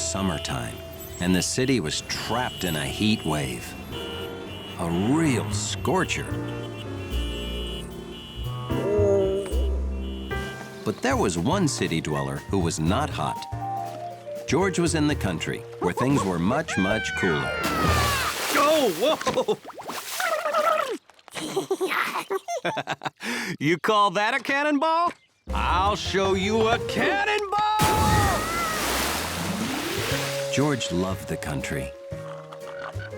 summertime, and the city was trapped in a heat wave. A real scorcher. But there was one city dweller who was not hot. George was in the country, where things were much, much cooler. Oh, whoa! You call that a cannonball? I'll show you a cannonball! George loved the country.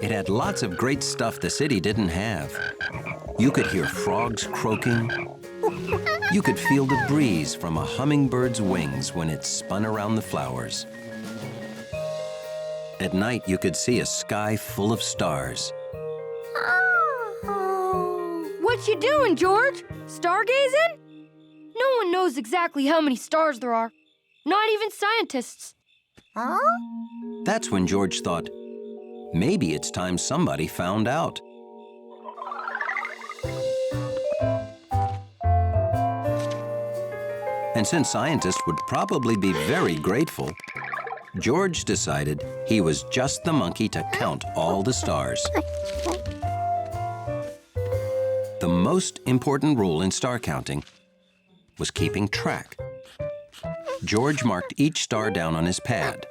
It had lots of great stuff the city didn't have. You could hear frogs croaking. You could feel the breeze from a hummingbird's wings when it spun around the flowers. At night, you could see a sky full of stars. What you doing, George? Stargazing? No one knows exactly how many stars there are. Not even scientists. That's when George thought, maybe it's time somebody found out. And since scientists would probably be very grateful, George decided he was just the monkey to count all the stars. The most important rule in star counting was keeping track. George marked each star down on his pad.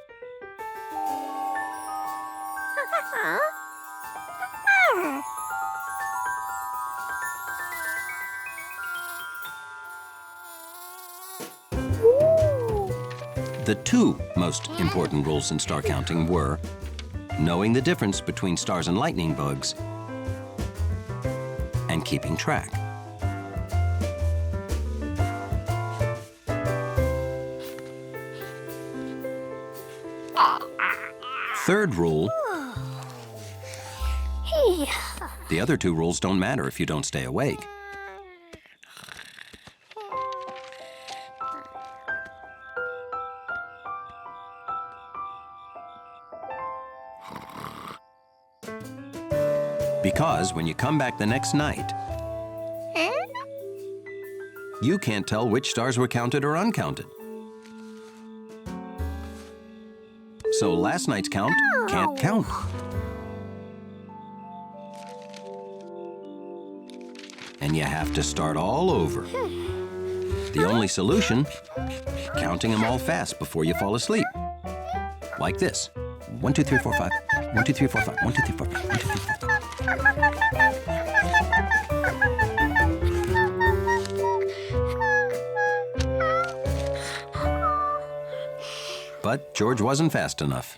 The two most important rules in star counting were knowing the difference between stars and lightning bugs and keeping track. Third rule, the other two rules don't matter if you don't stay awake. Because when you come back the next night, you can't tell which stars were counted or uncounted. So last night's count can't count. And you have to start all over. The only solution, counting them all fast before you fall asleep. Like this. 1, 2, 3, 4, 5. 1, 2, 3, 4, 5. 1, 2, 3, 4, 5. 1, 2, 3, 4, 5. But George wasn't fast enough.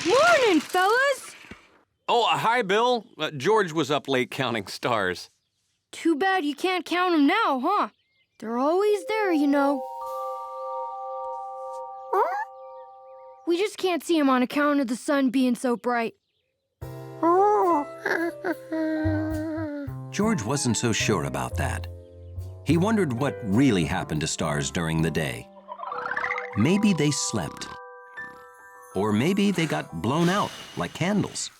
Morning, fellas! Oh, hi, Bill. George was up late counting stars. Too bad you can't count them now, huh? They're always there, you know. We just can't see them on account of the sun being so bright. George wasn't so sure about that. He wondered what really happened to stars during the day. Maybe they slept. Or maybe they got blown out like candles.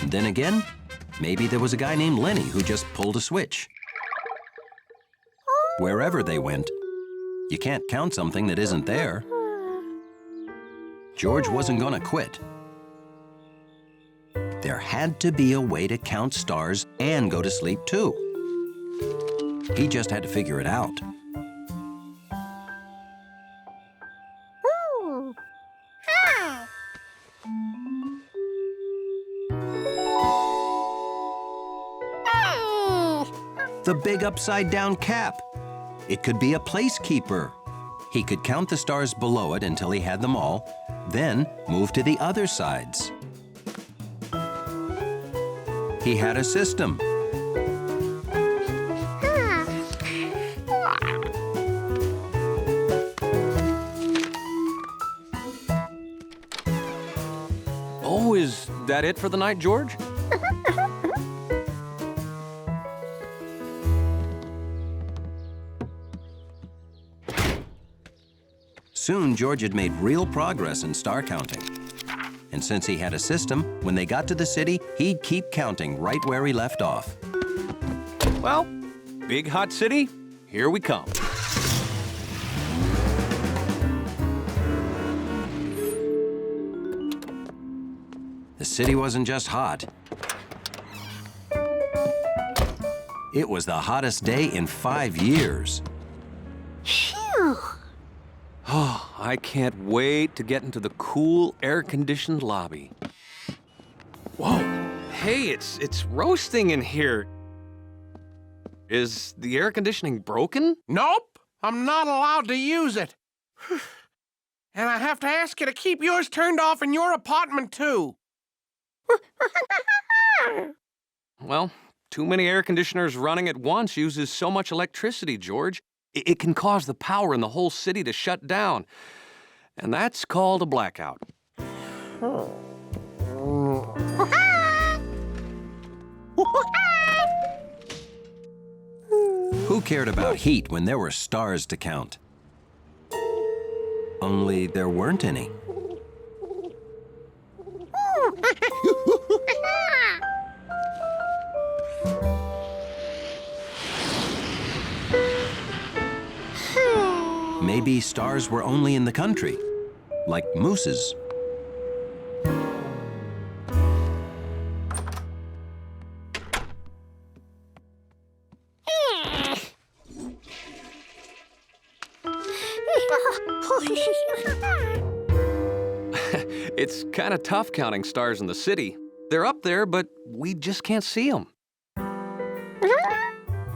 Then again, maybe there was a guy named Lenny who just pulled a switch. Wherever they went, you can't count something that isn't there. George wasn't gonna quit. There had to be a way to count stars and go to sleep too. He just had to figure it out. The big upside-down cap. It could be a placekeeper. He could count the stars below it until he had them all, then move to the other sides. He had a system. Oh, is that it for the night, George? Soon, George had made real progress in star counting. And since he had a system, when they got to the city, he'd keep counting right where he left off. Well, big hot city, here we come. The city wasn't just hot. It was the hottest day in 5 years. Oh, I can't wait to get into the cool, air-conditioned lobby. Whoa, hey, it's roasting in here. Is the air conditioning broken? Nope, I'm not allowed to use it. And I have to ask you to keep yours turned off in your apartment, too. Well, too many air conditioners running at once uses so much electricity, George. It can cause the power in the whole city to shut down. And that's called a blackout. Who cared about heat when there were stars to count? Only there weren't any. Maybe stars were only in the country, like mooses. It's kind of tough counting stars in the city. They're up there, but we just can't see them.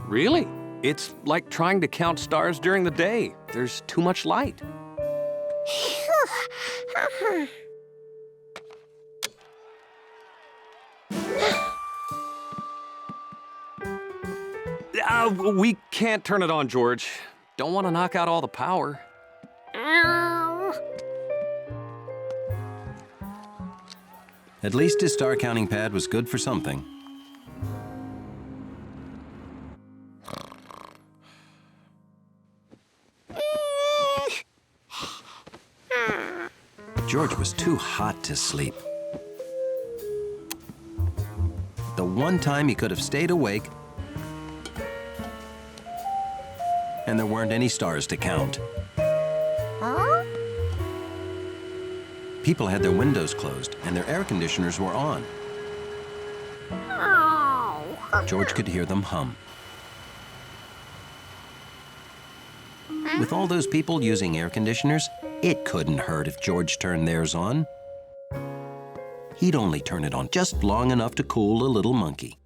Really? It's like trying to count stars during the day. There's too much light. We can't turn it on, George. Don't want to knock out all the power. At least his star counting pad was good for something. George was too hot to sleep. The one time he could have stayed awake, and there weren't any stars to count. People had their windows closed and their air conditioners were on. George could hear them hum. With all those people using air conditioners, it couldn't hurt if George turned theirs on. He'd only turn it on just long enough to cool a little monkey.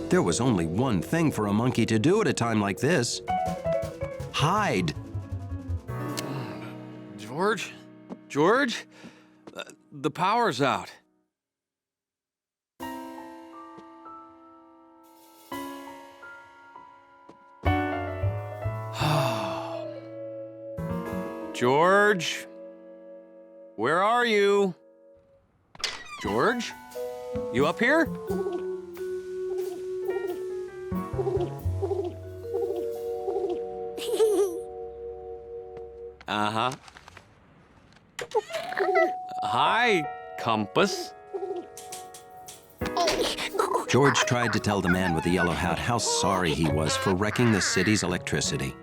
There was only one thing for a monkey to do at a time like this. Hide. George? George? The power's out. George? Where are you? George? You up here? Uh-huh. Hi, Compass. George tried to tell the man with the yellow hat how sorry he was for wrecking the city's electricity.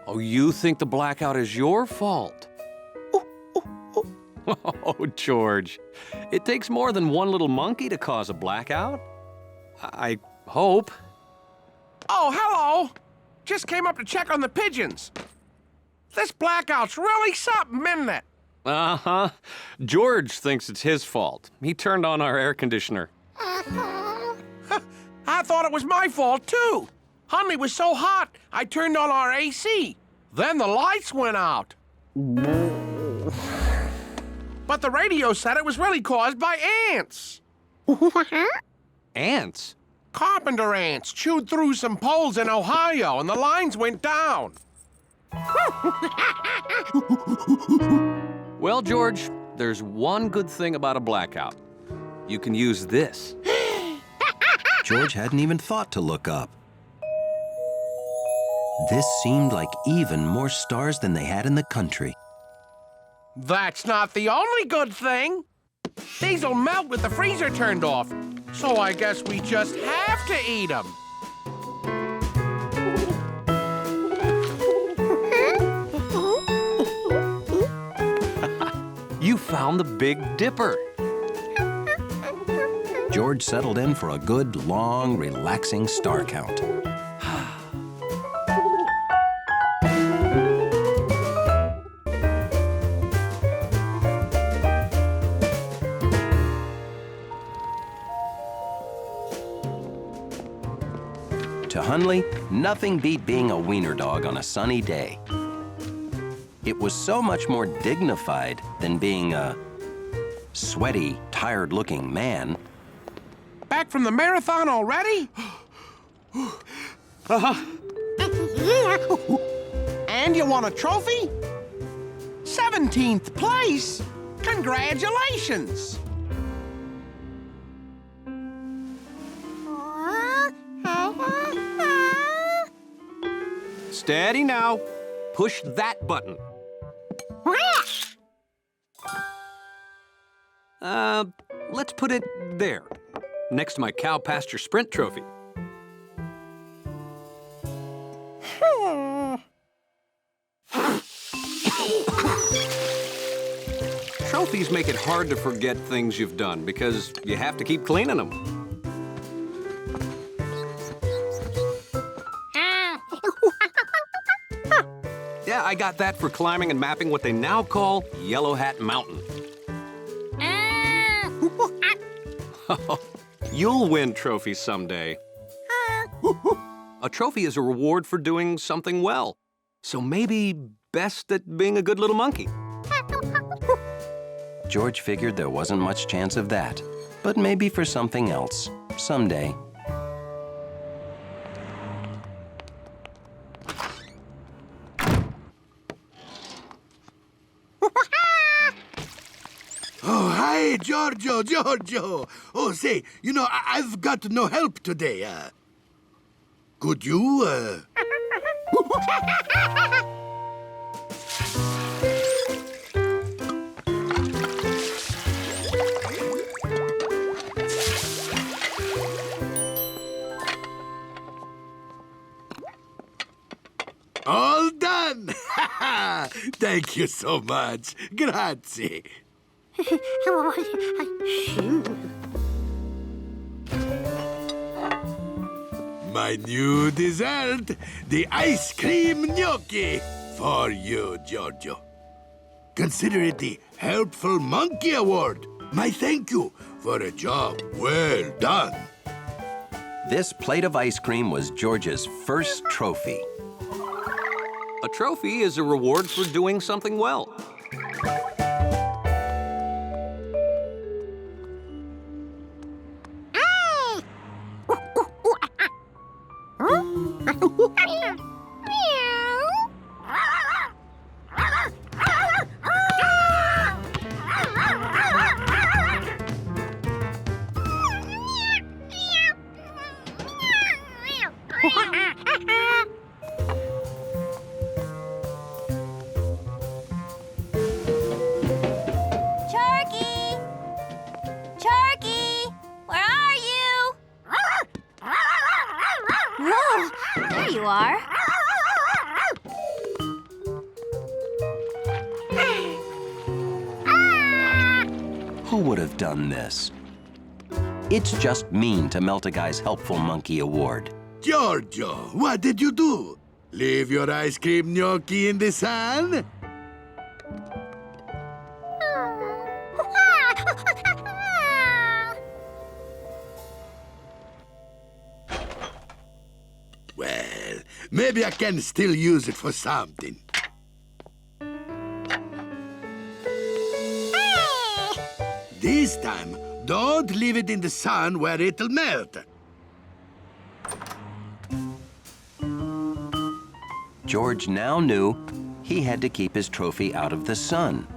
Oh, you think the blackout is your fault? Oh, George. It takes more than one little monkey to cause a blackout. I hope. Oh, hello. Just came up to check on the pigeons. This blackout's really something, isn't it? Uh-huh. George thinks it's his fault. He turned on our air conditioner. I thought it was my fault, too. Honey was so hot, I turned on our AC. Then the lights went out. But the radio said it was really caused by ants. Ants? Carpenter ants chewed through some poles in Ohio and the lines went down. Well, George, there's one good thing about a blackout. You can use this. George hadn't even thought to look up. This seemed like even more stars than they had in the country. That's not the only good thing. These'll melt with the freezer turned off, so I guess we just have to eat them. You found the Big Dipper. George settled in for a good, long, relaxing star count. To Hunley, nothing beat being a wiener dog on a sunny day. It was so much more dignified than being a sweaty, tired-looking man. Back from the marathon already? And you won a trophy? 17th place! Congratulations! Steady now. Push that button. Let's put it there, next to my cow pasture sprint trophy. Trophies make it hard to forget things you've done because you have to keep cleaning them. Yeah, I got that for climbing and mapping what they now call Yellow Hat Mountain. You'll win trophies someday. A trophy is a reward for doing something well. So maybe best at being a good little monkey. George figured there wasn't much chance of that, but maybe for something else, someday. Oh, hi, Giorgio. Oh, say, I've got no help today. Could you, All done! Thank you so much. Grazie. My new dessert, the ice cream gnocchi, for you, Giorgio. Consider it the Helpful Monkey Award. My thank you for a job well done. This plate of ice cream was George's first trophy. A trophy is a reward for doing something well. There you are. Who would have done this? It's just mean to melt a guy's Helpful Monkey Award. Giorgio, what did you do? Leave your ice cream gnocchi in the sun? Well, maybe I can still use it for something. This time, don't leave it in the sun where it'll melt. George now knew he had to keep his trophy out of the sun.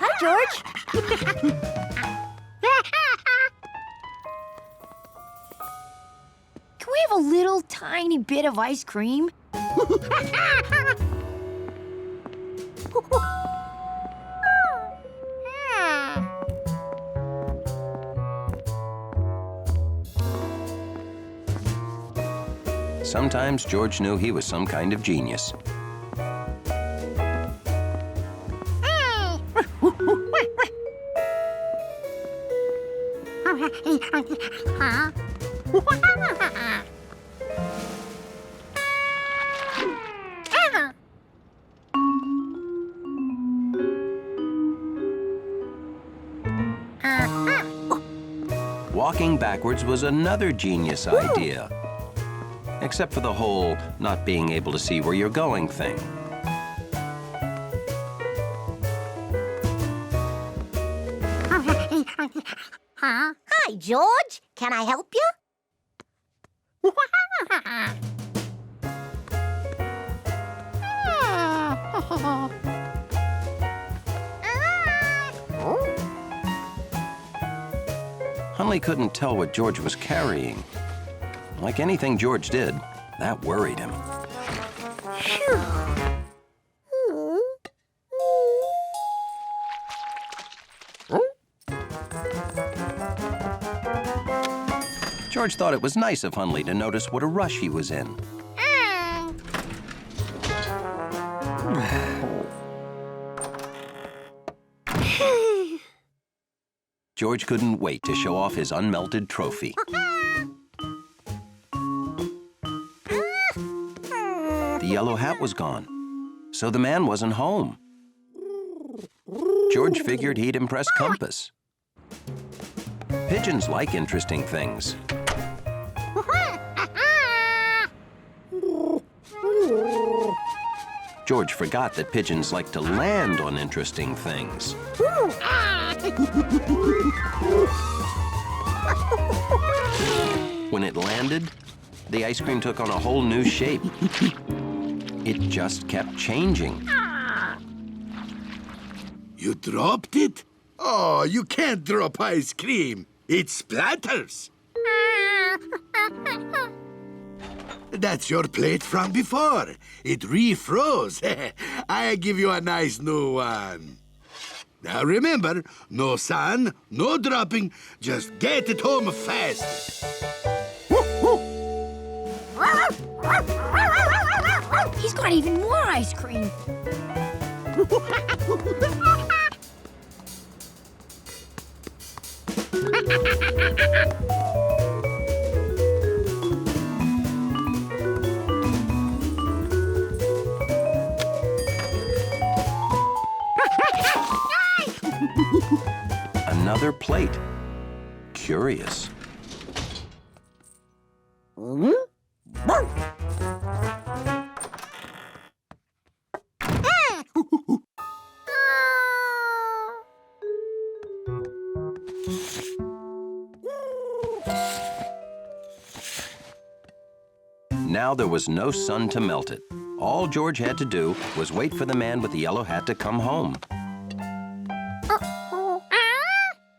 Hi, George. Can we have a little tiny bit of ice cream? Sometimes George knew he was some kind of genius. Walking backwards was another genius idea. Except for the whole not being able to see where you're going thing. Hi, George. Can I help you? Hunley couldn't tell what George was carrying. Like anything George did, that worried him. George thought it was nice of Hunley to notice what a rush he was in. George couldn't wait to show off his unmelted trophy. The yellow hat was gone, so the man wasn't home. George figured he'd impress Compass. Pigeons like interesting things. George forgot that pigeons like to land on interesting things. When it landed, the ice cream took on a whole new shape. It just kept changing. You dropped it? Oh, you can't drop ice cream. It splatters. That's your plate from before. It refroze. I give you a nice new one. Now remember, no sun, no dropping. Just get it home fast. He's got even more ice cream. Another plate. Curious. Now there was no sun to melt it. All George had to do was wait for the man with the yellow hat to come home.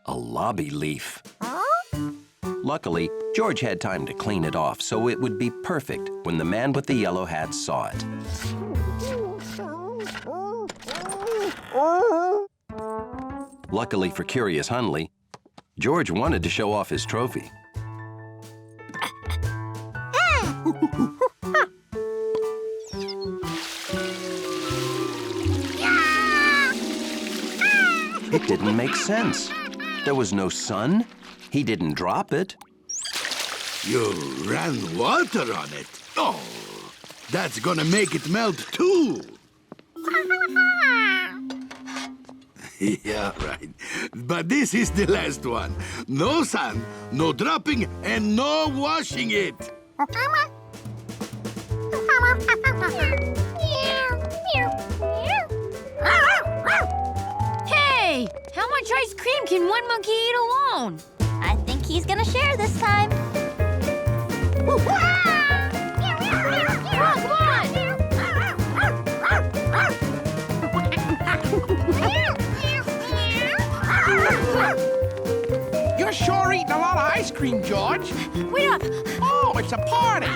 A lobby leaf. Luckily, George had time to clean it off, so it would be perfect when the man with the yellow hat saw it. Luckily for curious Hunley, George wanted to show off his trophy. It didn't make sense. There was no sun. He didn't drop it. You ran water on it. Oh, that's gonna make it melt too. Yeah, right. But this is the last one. No sand, no dropping, and no washing it. Hey! How much ice cream can one monkey eat alone? I think he's gonna share this time. Come on! You're sure eating a lot of ice cream, George. Wait up! Oh, it's a party.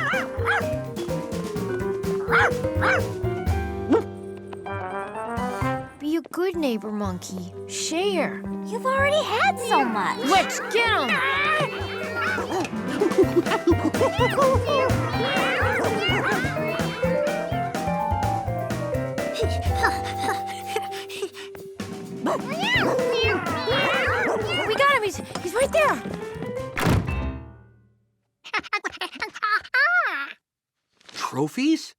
Be a good neighbor, monkey. Share. You've already had so much. Let's get him! We got him! He's right there! Trophies?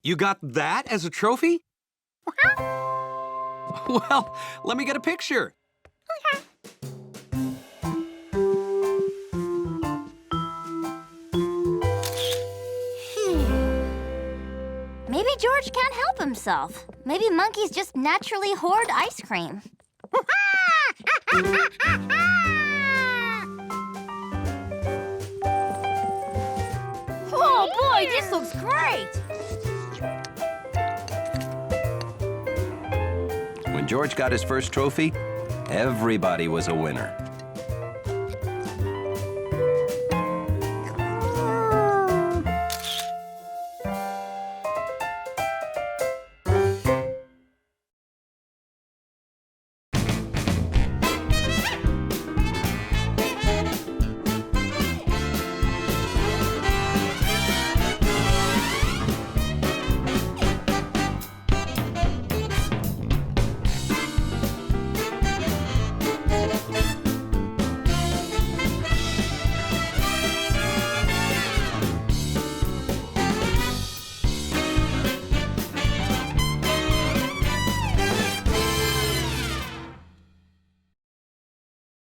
You got that as a trophy? Well, let me get a picture. Maybe George can't help himself. Maybe monkeys just naturally hoard ice cream. Oh boy, this looks great! When George got his first trophy, everybody was a winner.